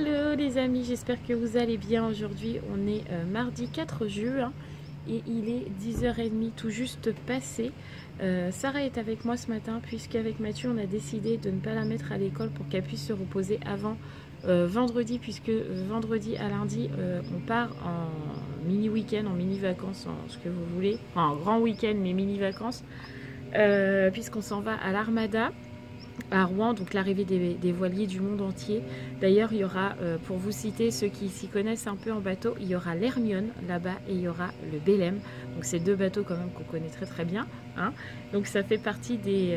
Hello les amis, j'espère que vous allez bien. Aujourd'hui on est mardi 4 juin et il est 10h30 tout juste passé. Sarah est avec moi ce matin puisqu'avec Mathieu on a décidé de ne pas la mettre à l'école pour qu'elle puisse se reposer avant vendredi, puisque vendredi à lundi on part en mini week-end, en mini vacances, en ce que vous voulez, enfin en grand week-end mais mini vacances, puisqu'on s'en va à l'Armada à Rouen, donc l'arrivée des voiliers du monde entier. D'ailleurs, il y aura, pour vous citer ceux qui s'y connaissent un peu en bateau, il y aura l'Hermione là-bas et il y aura le Belém. Donc c'est deux bateaux quand même qu'on connaît très très bien, hein. Donc ça fait partie des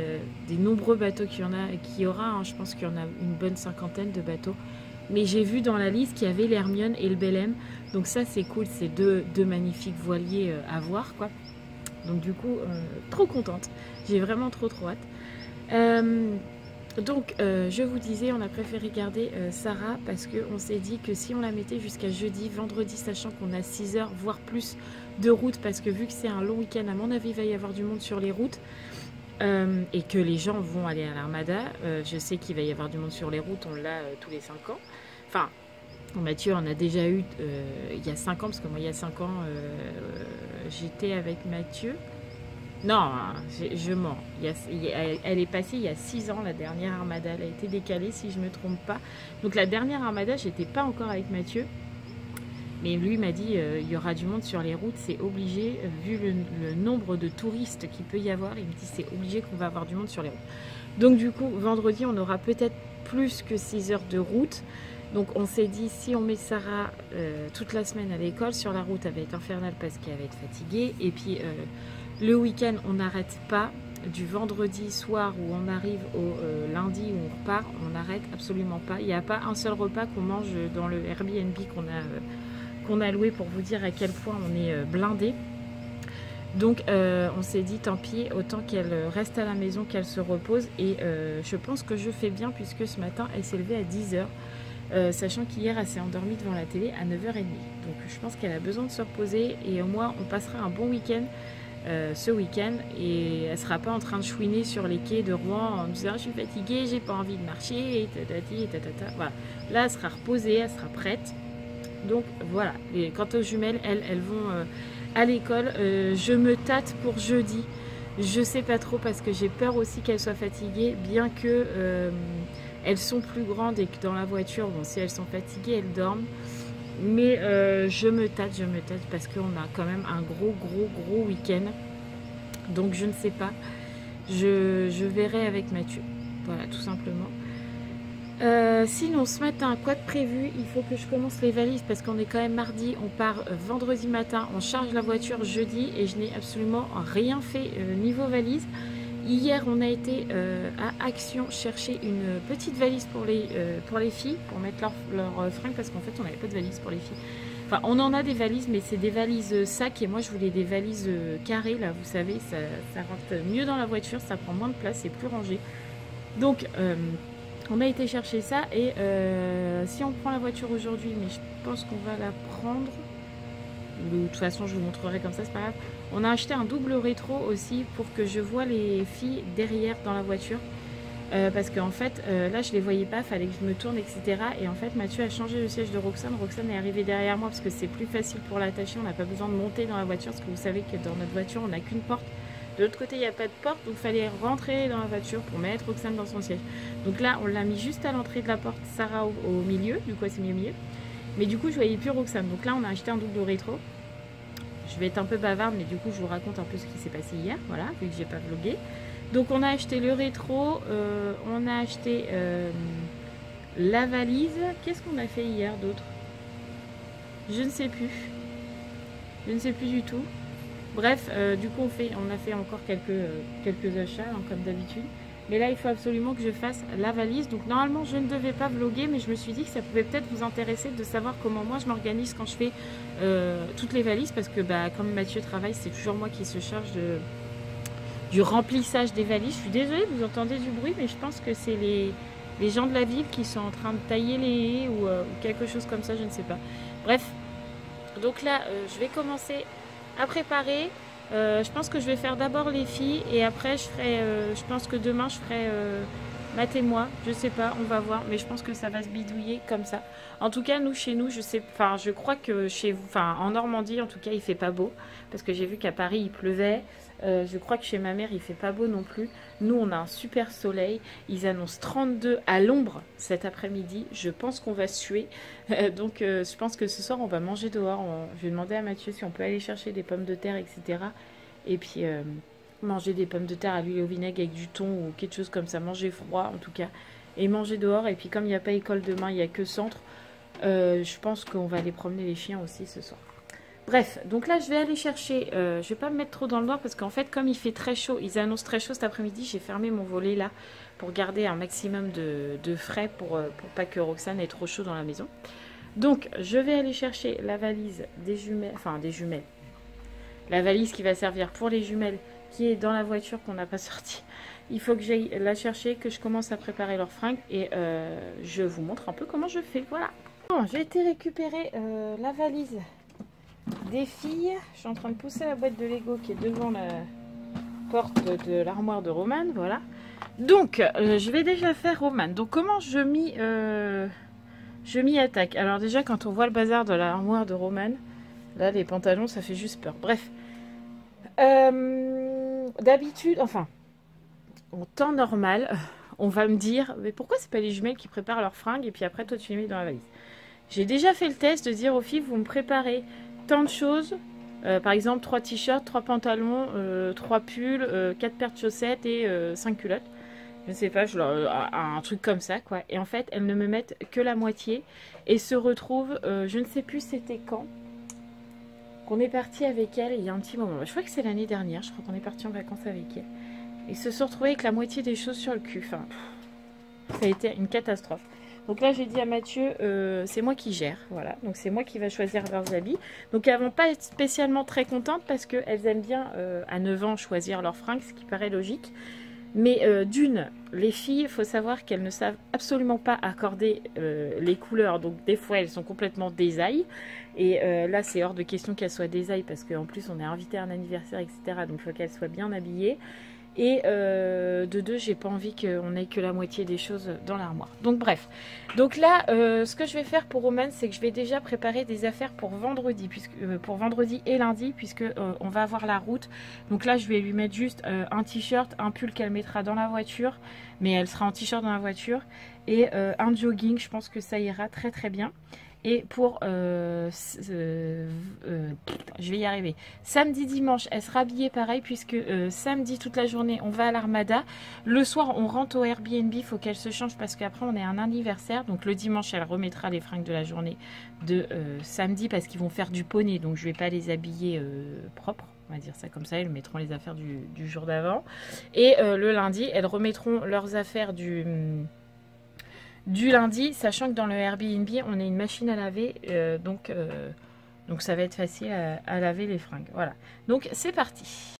nombreux bateaux qu'il y aura, hein. Je pense qu'il y en a une bonne cinquantaine de bateaux. Mais j'ai vu dans la liste qu'il y avait l'Hermione et le Belém. Donc ça c'est cool, c'est deux magnifiques voiliers à voir, quoi. Donc du coup, trop contente. J'ai vraiment trop hâte. Donc je vous disais, on a préféré garder Sarah parce qu'on s'est dit que si on la mettait jusqu'à jeudi, vendredi, sachant qu'on a 6 heures voire plus de route, parce que vu que c'est un long week-end, à mon avis il va y avoir du monde sur les routes, et que les gens vont aller à l'Armada. Je sais qu'il va y avoir du monde sur les routes, on l'a tous les 5 ans. Enfin, Mathieu en a déjà eu il y a 5 ans, parce que moi il y a 5 ans j'étais avec Mathieu. Non, je mens. Elle est passée il y a 6 ans, la dernière Armada. Elle a été décalée, si je ne me trompe pas. Donc la dernière Armada, j'étais pas encore avec Mathieu. Mais lui m'a dit, il y aura du monde sur les routes, c'est obligé. Vu le nombre de touristes qu'il peut y avoir, il me dit c'est obligé qu'on va avoir du monde sur les routes. Donc du coup, vendredi, on aura peut-être plus que 6 heures de route. Donc on s'est dit, si on met Sarah toute la semaine à l'école, sur la route, elle va être infernale parce qu'elle va être fatiguée. Et puis... le week-end, on n'arrête pas. Du vendredi soir où on arrive au lundi où on repart, on n'arrête absolument pas. Il n'y a pas un seul repas qu'on mange dans le Airbnb qu'on a loué, pour vous dire à quel point on est blindé. Donc on s'est dit tant pis, autant qu'elle reste à la maison, qu'elle se repose. Et je pense que je fais bien, puisque ce matin elle s'est levée à 10h. Sachant qu'hier elle s'est endormie devant la télé à 9h30. Donc je pense qu'elle a besoin de se reposer, et au moins on passera un bon week-end ce week-end, et elle sera pas en train de chouiner sur les quais de Rouen en disant je suis fatiguée, j'ai pas envie de marcher, et tatati et tatata. Voilà. Là elle sera reposée, elle sera prête. Donc voilà. Et quant aux jumelles, elles vont à l'école. Je me tâte pour jeudi. Je sais pas trop, parce que j'ai peur aussi qu'elles soient fatiguées, bien que elles sont plus grandes et que dans la voiture, bon, si elles sont fatiguées, elles dorment. Mais je me tâte parce qu'on a quand même un gros week-end. Donc je ne sais pas. Je verrai avec Mathieu. Voilà, tout simplement. Sinon, ce matin, quoi de prévu? Il faut que je commence les valises, parce qu'on est quand même mardi. On part vendredi matin. On charge la voiture jeudi et je n'ai absolument rien fait niveau valise. Hier, on a été à Action chercher une petite valise pour les filles, pour mettre leurs fringues, parce qu'en fait, on n'avait pas de valise pour les filles. Enfin, on en a des valises, mais c'est des valises sacs, et moi, je voulais des valises carrées, là, vous savez, ça rentre mieux dans la voiture, ça prend moins de place, c'est plus rangé. Donc, on a été chercher ça, et si on prend la voiture aujourd'hui, mais je pense qu'on va la prendre... De toute façon, je vous montrerai comme ça, c'est pas grave. On a acheté un double rétro aussi, pour que je vois les filles derrière dans la voiture. Parce qu'en fait, là, je les voyais pas, fallait que je me tourne, etc. Et en fait, Mathieu a changé le siège de Roxane. Roxane est arrivée derrière moi parce que c'est plus facile pour l'attacher. On n'a pas besoin de monter dans la voiture, parce que vous savez que dans notre voiture, on n'a qu'une porte. De l'autre côté, il n'y a pas de porte, donc il fallait rentrer dans la voiture pour mettre Roxane dans son siège. Donc là, on l'a mis juste à l'entrée de la porte, Sarah au milieu. Du coup, elle s'est mise au milieu. Mais du coup, je voyais plus Roxane. Donc là, on a acheté un double rétro. Je vais être un peu bavarde, mais du coup, je vous raconte un peu ce qui s'est passé hier. Voilà, vu que j'ai pas vlogué. Donc, on a acheté le rétro. On a acheté la valise. Qu'est-ce qu'on a fait hier d'autre? Je ne sais plus. Je ne sais plus du tout. Bref, du coup, on a fait encore quelques achats, hein, comme d'habitude. Mais là, il faut absolument que je fasse la valise. Donc normalement, je ne devais pas vlogger, mais je me suis dit que ça pouvait peut-être vous intéresser de savoir comment moi je m'organise quand je fais toutes les valises. Parce que comme Mathieu travaille, c'est toujours moi qui se charge du remplissage des valises. Je suis désolée, vous entendez du bruit, mais je pense que c'est les gens de la ville qui sont en train de tailler les haies ou quelque chose comme ça, je ne sais pas. Bref, donc là, je vais commencer à préparer. Je pense que je vais faire d'abord les filles, et après je pense que demain je ferai Matez-moi, je sais pas, on va voir, mais je pense que ça va se bidouiller comme ça. En tout cas, nous, chez nous, je sais, enfin, je crois que chez vous, enfin, en Normandie, en tout cas, il fait pas beau, parce que j'ai vu qu'à Paris, il pleuvait. Je crois que chez ma mère, il fait pas beau non plus. Nous, on a un super soleil. Ils annoncent 32 à l'ombre cet après-midi. Je pense qu'on va suer. Donc, je pense que ce soir, on va manger dehors. Je vais demander à Mathieu si on peut aller chercher des pommes de terre, etc. Et puis manger des pommes de terre à l'huile au vinaigre avec du thon ou quelque chose comme ça, manger froid en tout cas, et manger dehors. Et puis comme il n'y a pas école demain, il n'y a que centre, je pense qu'on va aller promener les chiens aussi ce soir. Bref, donc là je vais aller chercher, je vais pas me mettre trop dans le noir parce qu'en fait comme il fait très chaud, ils annoncent très chaud cet après-midi, j'ai fermé mon volet là pour garder un maximum de frais pour pas que Roxane ait trop chaud dans la maison. Donc je vais aller chercher la valise des jumelles, enfin des jumelles, la valise qui va servir pour les jumelles qui est dans la voiture qu'on n'a pas sortie. Il faut que j'aille la chercher, que je commence à préparer leurs fringues et je vous montre un peu comment je fais. Voilà. Bon, j'ai été récupérer la valise des filles. Je suis en train de pousser la boîte de Lego qui est devant la porte de l'armoire de Romane. Voilà. Donc, je vais déjà faire Romane. Donc, comment je m'y attaque? Alors déjà, quand on voit le bazar de l'armoire de Romane, là, les pantalons, ça fait juste peur. Bref. D'habitude, enfin, en temps normal, on va me dire, mais pourquoi c'est pas les jumelles qui préparent leurs fringues et puis après toi tu les mets dans la valise? J'ai déjà fait le test de dire aux filles, vous me préparez tant de choses, par exemple 3 t-shirts, 3 pantalons, 3 pulls, 4 paires de chaussettes et 5 culottes. Je ne sais pas, un truc comme ça quoi. Et en fait, elles ne me mettent que la moitié et se retrouvent, je ne sais plus c'était quand. Qu'on est parti avec elle il y a un petit moment. Je crois que c'est l'année dernière. Je crois qu'on est parti en vacances avec elle. Et se sont retrouvés avec la moitié des choses sur le cul. Enfin, ça a été une catastrophe. Donc là, j'ai dit à Mathieu, c'est moi qui gère. Voilà. Donc c'est moi qui va choisir leurs habits. Donc elles vont pas être spécialement très contentes parce qu'elles aiment bien à 9 ans choisir leurs fringues, ce qui paraît logique. Mais d'une, les filles, il faut savoir qu'elles ne savent absolument pas accorder les couleurs. Donc des fois, elles sont complètement désailles. Et là, c'est hors de question qu'elles soient désailles parce qu'en plus, on est invité à un anniversaire, etc. Donc il faut qu'elles soient bien habillées. Et de deux, j'ai pas envie qu'on ait que la moitié des choses dans l'armoire. Donc bref. Donc là, ce que je vais faire pour Romane, c'est que je vais déjà préparer des affaires pour vendredi, pour vendredi et lundi, puisque on va avoir la route. Donc là, je vais lui mettre juste un t-shirt, un pull qu'elle mettra dans la voiture, mais elle sera en t-shirt dans la voiture, et un jogging. Je pense que ça ira très très bien. Et pour, je vais y arriver, samedi, dimanche, elle sera habillée pareil puisque samedi toute la journée, on va à l'Armada. Le soir, on rentre au Airbnb, il faut qu'elle se change parce qu'après, on est à un anniversaire. Donc le dimanche, elle remettra les fringues de la journée de samedi parce qu'ils vont faire du poney. Donc je ne vais pas les habiller propres. On va dire ça comme ça, elles mettront les affaires du jour d'avant. Et le lundi, elles remettront leurs affaires du lundi, sachant que dans le Airbnb, on a une machine à laver, donc ça va être facile à laver les fringues. Voilà, donc c'est parti.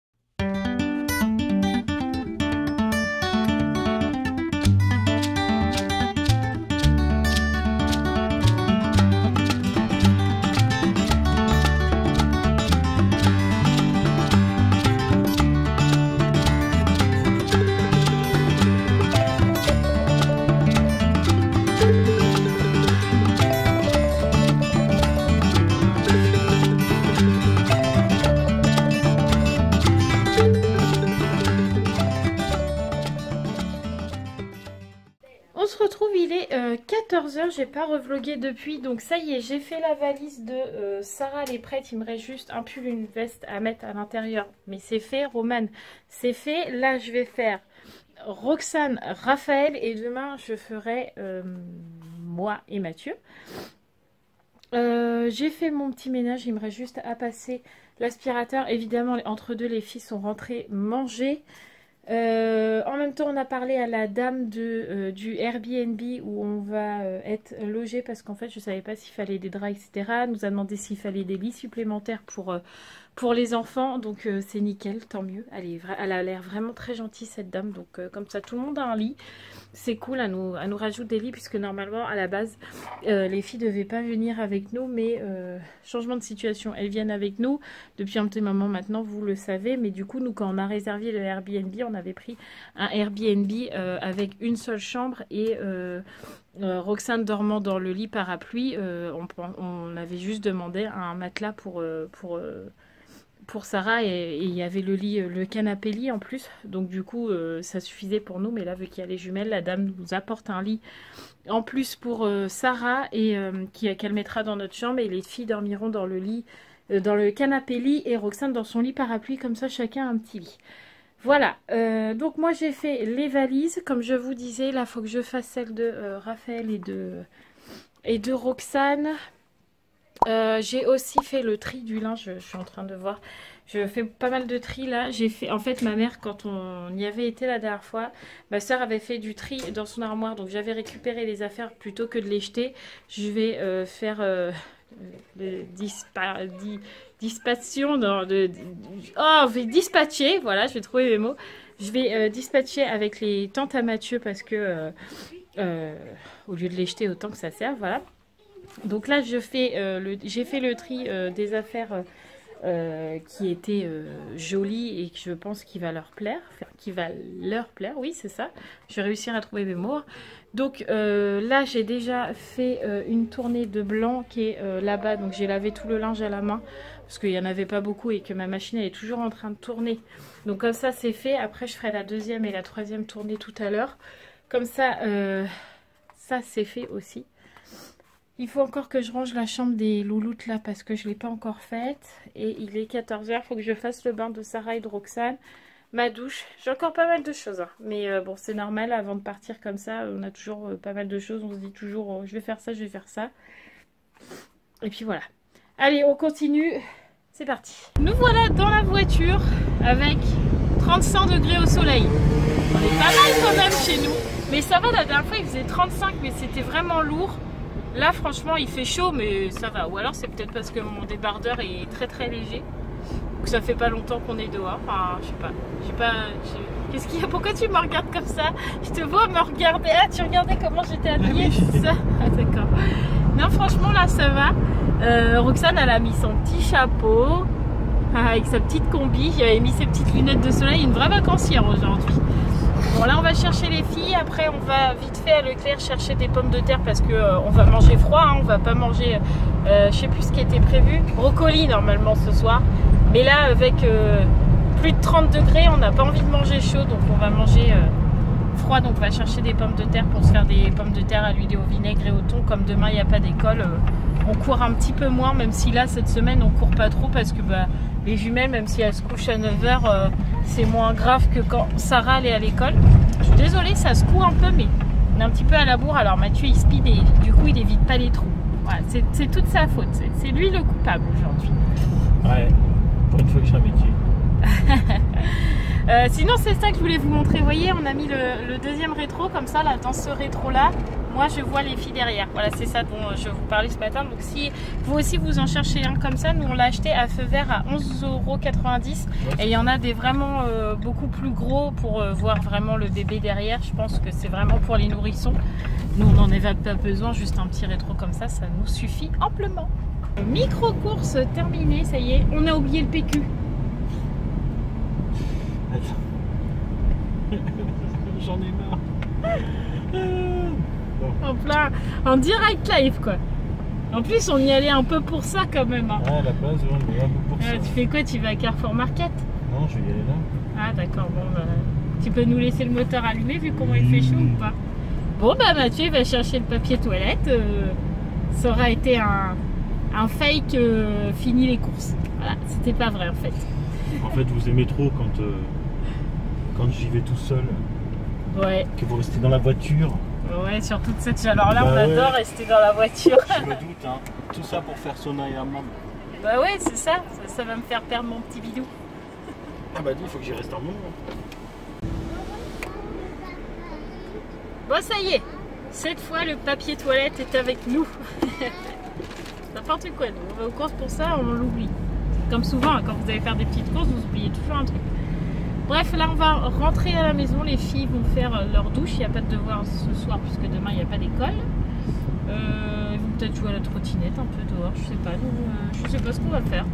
On se retrouve, il est 14 h, j'ai pas revlogué depuis, donc ça y est, j'ai fait la valise de Sarah, elle est prête, il me reste juste un pull, une veste à mettre à l'intérieur, mais c'est fait. Romane, c'est fait. Là, je vais faire Roxane, Raphaël, et demain, je ferai moi et Mathieu. J'ai fait mon petit ménage, il me reste juste à passer l'aspirateur. Évidemment, entre deux, les filles sont rentrées manger. En même temps, on a parlé à la dame du Airbnb où on va être logé parce qu'en fait, je ne savais pas s'il fallait des draps, etc. Elle nous a demandé s'il fallait des lits supplémentaires pour les enfants, donc c'est nickel, tant mieux. Elle a l'air vraiment très gentille cette dame, donc comme ça tout le monde a un lit. C'est cool, elle nous rajoute des lits puisque normalement à la base les filles ne devaient pas venir avec nous, mais changement de situation, elles viennent avec nous depuis un petit moment maintenant, vous le savez, mais du coup nous quand on a réservé le Airbnb, on avait pris un Airbnb avec une seule chambre et Roxane dormant dans le lit parapluie, on avait juste demandé un matelas pour Sarah et il y avait le canapé lit en plus, donc du coup ça suffisait pour nous, mais là vu qu'il y a les jumelles, la dame nous apporte un lit en plus pour Sarah et qu'elle mettra dans notre chambre et les filles dormiront dans le lit, dans le canapé lit et Roxane dans son lit parapluie, comme ça chacun a un petit lit. Voilà, donc moi j'ai fait les valises, comme je vous disais, là il faut que je fasse celle de Raphaël et de Roxane. J'ai aussi fait le tri du linge, je suis en train de voir, je fais pas mal de tri là. J'ai fait, en fait ma mère quand on y avait été la dernière fois, ma soeur avait fait du tri dans son armoire, donc j'avais récupéré les affaires plutôt que de les jeter. Je vais faire dispatcher, voilà, je vais trouver mes mots. Je vais dispatcher avec les tantes à Mathieu parce que au lieu de les jeter autant que ça sert, voilà. Donc là, j'ai fait le tri des affaires qui étaient jolies et que je pense qu'il va leur plaire. Enfin, qui va leur plaire, oui, c'est ça. Je vais réussir à trouver mes mots. Donc là, j'ai déjà fait une tournée de blanc qui est là-bas. Donc j'ai lavé tout le linge à la main parce qu'il n'y en avait pas beaucoup et que ma machine elle est toujours en train de tourner. Donc comme ça, c'est fait. Après, je ferai la deuxième et la troisième tournée tout à l'heure. Comme ça, ça c'est fait aussi. Il faut encore que je range la chambre des louloutes là parce que je ne l'ai pas encore faite. Et il est 14 h, il faut que je fasse le bain de Sarah et de Roxane. Ma douche, j'ai encore pas mal de choses. Hein. Mais bon, c'est normal, avant de partir comme ça, on a toujours pas mal de choses. On se dit toujours, je vais faire ça, je vais faire ça. Et puis voilà. Allez, on continue. C'est parti. Nous voilà dans la voiture avec 35 degrés au soleil. On est pas mal quand même chez nous. Mais ça va, la dernière fois il faisait 35, mais c'était vraiment lourd. Là franchement il fait chaud mais ça va, ou alors c'est peut-être parce que mon débardeur est très très léger, que ça fait pas longtemps qu'on est dehors, enfin je sais pas, qu'est-ce qu'il y a, pourquoi tu me regardes comme ça? Je te vois me regarder, ah tu regardais comment j'étais habillée, c'est ça? Ah d'accord, non franchement là ça va. Roxane elle a mis son petit chapeau, avec sa petite combi, j'avais mis ses petites lunettes de soleil, une vraie vacancière aujourd'hui. Bon là on va chercher les filles, après on va vite fait à Leclerc chercher des pommes de terre parce que on va manger froid, hein, on va pas manger, je sais plus ce qui était prévu, brocoli normalement ce soir, mais là avec plus de 30 degrés on n'a pas envie de manger chaud, donc on va manger froid, donc on va chercher des pommes de terre pour se faire des pommes de terre à l'huile et au vinaigre et au thon. Comme demain il n'y a pas d'école, on court un petit peu moins, même si là cette semaine on court pas trop parce que bah, les jumelles, même si elles se couchent à 9 h, c'est moins grave que quand Sarah elle est à l'école. Je suis désolée, ça se coud un peu, mais on est un petit peu à la bourre. Alors Mathieu il speed et du coup il évite pas les trous. Voilà, c'est toute sa faute, c'est lui le coupable aujourd'hui. Ouais, pour une fois que j'ai un métier. Sinon c'est ça que je voulais vous montrer. Vous voyez, on a mis le deuxième rétro comme ça, là, dans ce rétro là. Moi je vois les filles derrière, voilà c'est ça dont je vous parlais ce matin. Donc si vous aussi vous en cherchez un comme ça, nous on l'a acheté à feu vert à 11,90 €. Et il y en a des vraiment beaucoup plus gros pour voir vraiment le bébé derrière. Je pense que c'est vraiment pour les nourrissons. Nous on n'en avait pas besoin, juste un petit rétro comme ça nous suffit amplement. Micro course terminée, ça y est, on a oublié le PQ. J'en ai marre. En plein, en direct live quoi. En plus on y allait un peu pour ça quand même. Hein. Ah, à la base on y allait un peu pour ça. Tu fais quoi? Tu vas à Carrefour Market? Non, je vais y aller là. Ah d'accord, bon bah, tu peux nous laisser le moteur allumé vu comment il fait chaud ou pas? Bon bah Mathieu va chercher le papier toilette. Ça aura été un fake fini les courses. Voilà, c'était pas vrai en fait. En fait vous aimez trop quand j'y vais tout seul. Ouais. Que vous restez dans la voiture. Ouais, sur toute cette chaleur-là, on adore rester dans la voiture. Je me doute, hein. Tout ça pour faire Sona et Hammam. Bah ouais, c'est ça. Ça va me faire perdre mon petit bidou. Ah bah dis, il faut que j'y reste un moment. Bon, ça y est. Cette fois, le papier toilette est avec nous. N'importe quoi, nous. On va aux courses pour ça, on l'oublie. Comme souvent, hein, quand vous allez faire des petites courses, vous oubliez toujours un truc. Bref, là on va rentrer à la maison, les filles vont faire leur douche, il n'y a pas de devoir ce soir puisque demain il n'y a pas d'école. Ils vont peut-être jouer à la trottinette un peu dehors, je sais pas, je sais pas ce qu'on va faire.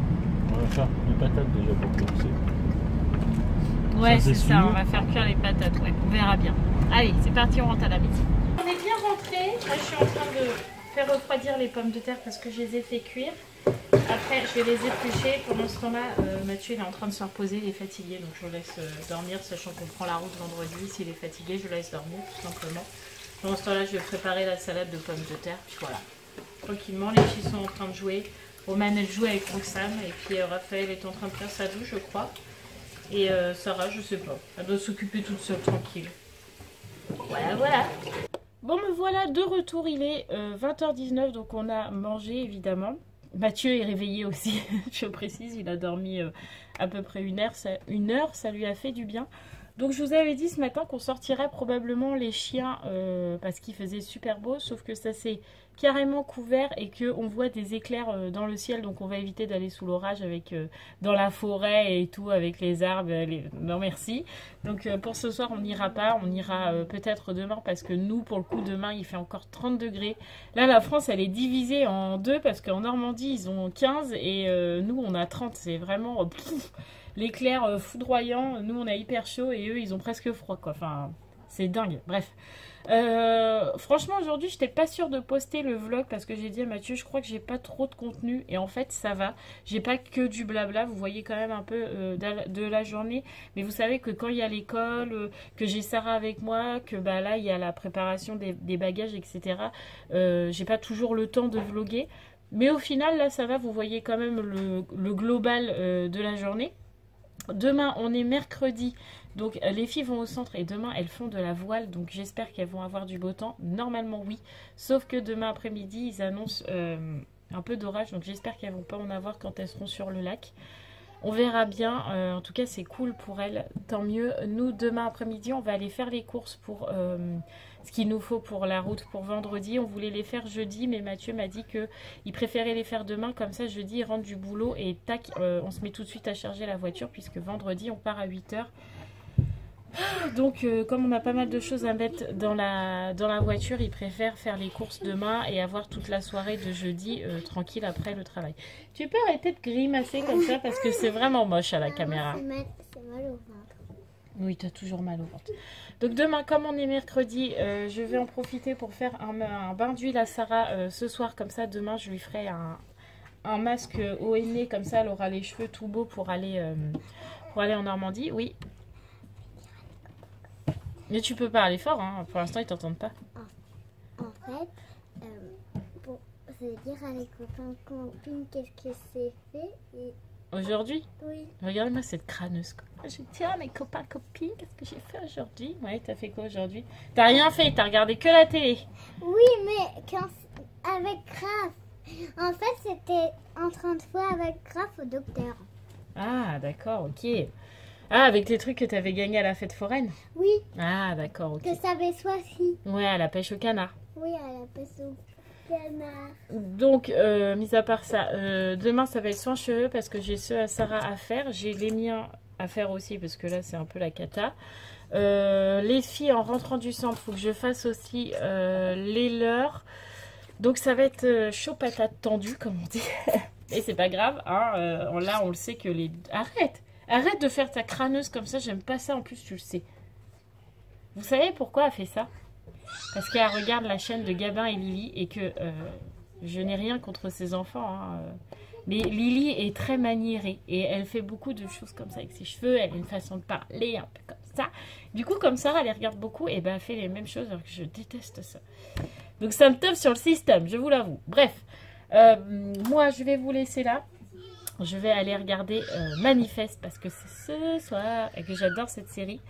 On va faire les patates déjà pour commencer. Ouais, c'est ça, on va faire cuire les patates, ouais, on verra bien. Allez, c'est parti, on rentre à la maison. On est bien rentré, là je suis en train de faire refroidir les pommes de terre parce que je les ai fait cuire. Après, je vais les éplucher. Pendant ce temps-là, Mathieu il est en train de se reposer, il est fatigué, donc je le laisse dormir, sachant qu'on prend la route vendredi. S'il est fatigué, je le laisse dormir, tout simplement. Pendant ce temps-là, je vais préparer la salade de pommes de terre, puis voilà. Tranquillement, les filles sont en train de jouer. Romane, elle joue avec Roxane, et puis Raphaël est en train de faire sa douche, je crois. Et Sarah, je sais pas, elle doit s'occuper toute seule, tranquille. Voilà, voilà. Bon, me voilà de retour, il est 20h19, donc on a mangé, évidemment. Mathieu est réveillé aussi, je précise, il a dormi à peu près une heure, ça lui a fait du bien. Donc je vous avais dit ce matin qu'on sortirait probablement les chiens parce qu'il faisait super beau, sauf que ça s'est carrément couvert et qu'on voit des éclairs dans le ciel, donc on va éviter d'aller sous l'orage avec dans la forêt et tout, avec les arbres, non merci. Donc pour ce soir on n'ira pas, on ira peut-être demain parce que nous pour le coup demain il fait encore 30 degrés. Là la France elle est divisée en deux parce qu'en Normandie ils ont 15 et nous on a 30, c'est vraiment... l'éclair foudroyant, nous on a hyper chaud et eux ils ont presque froid quoi, enfin c'est dingue, bref. Franchement aujourd'hui j'étais pas sûre de poster le vlog parce que j'ai dit à Mathieu je crois que j'ai pas trop de contenu et en fait ça va, j'ai pas que du blabla, vous voyez quand même un peu de la journée, mais vous savez que quand il y a l'école, que j'ai Sarah avec moi, que bah là il y a la préparation des bagages etc, j'ai pas toujours le temps de vlogger, mais au final là ça va, vous voyez quand même le global de la journée. Demain on est mercredi, donc les filles vont au centre et demain elles font de la voile, donc j'espère qu'elles vont avoir du beau temps, normalement oui, sauf que demain après-midi ils annoncent un peu d'orage, donc j'espère qu'elles vont pas en avoir quand elles seront sur le lac. On verra bien, en tout cas c'est cool pour elles, tant mieux. Nous demain après-midi on va aller faire les courses pour ce qu'il nous faut pour la route pour vendredi. On voulait les faire jeudi mais Mathieu m'a dit qu'il préférait les faire demain, comme ça jeudi il rentre du boulot et tac, on se met tout de suite à charger la voiture puisque vendredi on part à 8 h. Donc comme on a pas mal de choses à mettre dans la voiture, il préfère faire les courses demain et avoir toute la soirée de jeudi tranquille après le travail. Tu peux arrêter de grimacer comme ça parce que c'est vraiment moche à la caméra. C'est mal au ventre. Oui, tu as toujours mal au ventre. Donc demain, comme on est mercredi, je vais en profiter pour faire un bain d'huile à Sarah ce soir. Comme ça, demain, je lui ferai un masque au henné. Comme ça, elle aura les cheveux tout beaux pour aller en Normandie. Oui. Mais tu peux parler fort, hein. Pour l'instant, ils t'entendent pas. En fait, pour se dire à les copains, copines, qu'est-ce que c'est fait et... Aujourd'hui? Oui. Regardez-moi cette crâneuse. Je tiens mes copains, copines, qu'est-ce que j'ai fait aujourd'hui? Ouais, t'as fait quoi aujourd'hui? T'as rien fait, t'as regardé que la télé. Oui, mais avec Graf. En fait, c'était en train de voir avec Graf au docteur. Ah, d'accord, ok. Ah, avec les trucs que t'avais gagnés à la fête foraine? Oui. Ah, d'accord, ok. Que ça avait soisi. Ouais, à la pêche au canard. Oui, à la pêche au canard. Donc, mis à part ça, demain ça va être soin cheveux parce que j'ai ceux à Sarah à faire. J'ai les miens à faire aussi parce que là c'est un peu la cata. Les filles en rentrant du centre, il faut que je fasse aussi les leurs. Donc ça va être chaud patate tendue comme on dit. Et c'est pas grave, hein, là on le sait que les... Arrête de faire ta crâneuse comme ça, j'aime pas ça, en plus tu le sais. Vous savez pourquoi elle fait ça? Parce qu'elle regarde la chaîne de Gabin et Lily et que je n'ai rien contre ses enfants. Hein, mais Lily est très maniérée et elle fait beaucoup de choses comme ça avec ses cheveux. Elle a une façon de parler un peu comme ça. Du coup, comme Sarah, elle les regarde beaucoup et ben elle fait les mêmes choses alors que je déteste ça. Donc ça me tape sur le système, je vous l'avoue. Bref, moi je vais vous laisser là. Je vais aller regarder Manifeste parce que c'est ce soir et que j'adore cette série.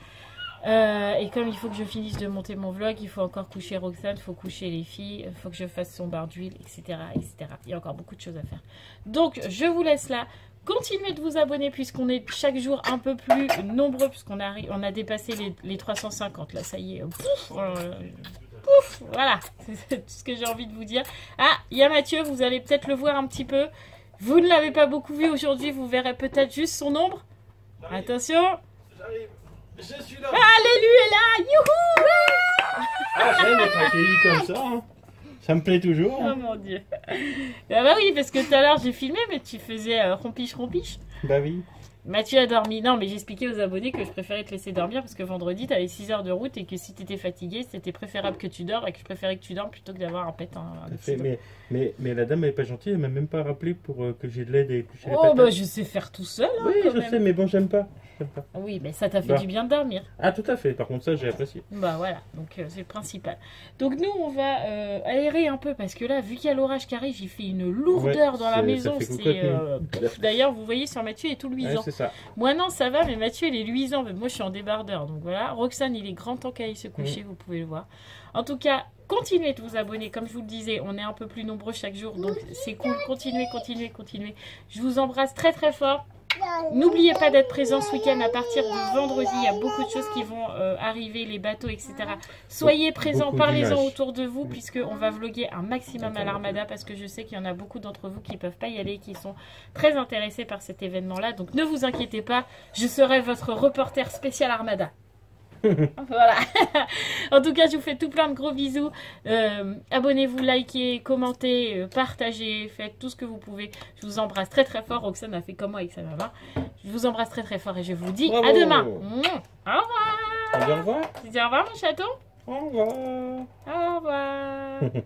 Et comme il faut que je finisse de monter mon vlog, il faut encore coucher Roxane, il faut coucher les filles, il faut que je fasse son bar d'huile, etc., etc. Il y a encore beaucoup de choses à faire. Donc, je vous laisse là. Continuez de vous abonner puisqu'on est chaque jour un peu plus nombreux puisqu'on a dépassé les 350. Là, ça y est. Pouf, voilà. C'est tout ce que j'ai envie de vous dire. Ah, il y a Mathieu, vous allez peut-être le voir un petit peu. Vous ne l'avez pas beaucoup vu aujourd'hui, vous verrez peut-être juste son ombre. Attention. J'arrive. Je suis là. Ah, l'élu est là. Youhou! Ah, j'aime être accueilli comme ça. Hein. Ça me plaît toujours. Oh mon Dieu. Ah bah oui, parce que tout à l'heure j'ai filmé, mais tu faisais rompiche. Bah oui. Mathieu a dormi. Non, mais j'expliquais aux abonnés que je préférais te laisser dormir parce que vendredi, tu avais 6 heures de route et que si tu étais fatigué, c'était préférable que tu dors et que je préférais que tu dormes plutôt que d'avoir un pet. Mais la dame, elle est pas gentille, elle m'a même pas rappelé pour que j'ai de l'aide et éplucher les Oh, patates. bah je sais faire tout seul. Hein, Oui, quand je même. sais, mais bon, j'aime pas. Oui, mais ça t'a fait du bien de dormir. Ah, tout à fait. Par contre, ça, j'ai apprécié. Bah voilà, donc c'est le principal. Donc nous, on va aérer un peu parce que là, vu qu'il y a l'orage qui arrive, il fait une lourdeur dans la maison. D'ailleurs, vous voyez sur Mathieu, il est tout luisant. Ouais, c'est ça. Moi non, ça va, mais Mathieu, il est luisant. Mais moi, je suis en débardeur. Donc voilà, Roxane, il est grand temps qu'elle aille se coucher, vous pouvez le voir. En tout cas, continuez de vous abonner. Comme je vous le disais, on est un peu plus nombreux chaque jour. Donc c'est cool. Continuez. Je vous embrasse très très fort. N'oubliez pas d'être présent ce week-end à partir de vendredi. Il y a beaucoup de choses qui vont arriver, les bateaux, etc. Soyez présents, parlez-en autour de vous, puisqu'on va vlogger un maximum à l'Armada, parce que je sais qu'il y en a beaucoup d'entre vous qui ne peuvent pas y aller, qui sont très intéressés par cet événement-là. Donc ne vous inquiétez pas, je serai votre reporter spécial Armada. Voilà. En tout cas, je vous fais tout plein de gros bisous. Abonnez-vous, likez, commentez, partagez, faites tout ce que vous pouvez. Je vous embrasse très très fort. Roxane a fait comme moi avec sa maman. Je vous embrasse très très fort et je vous dis à demain. Au revoir. Au revoir. Tu dis au revoir mon chaton. Au revoir. Au revoir.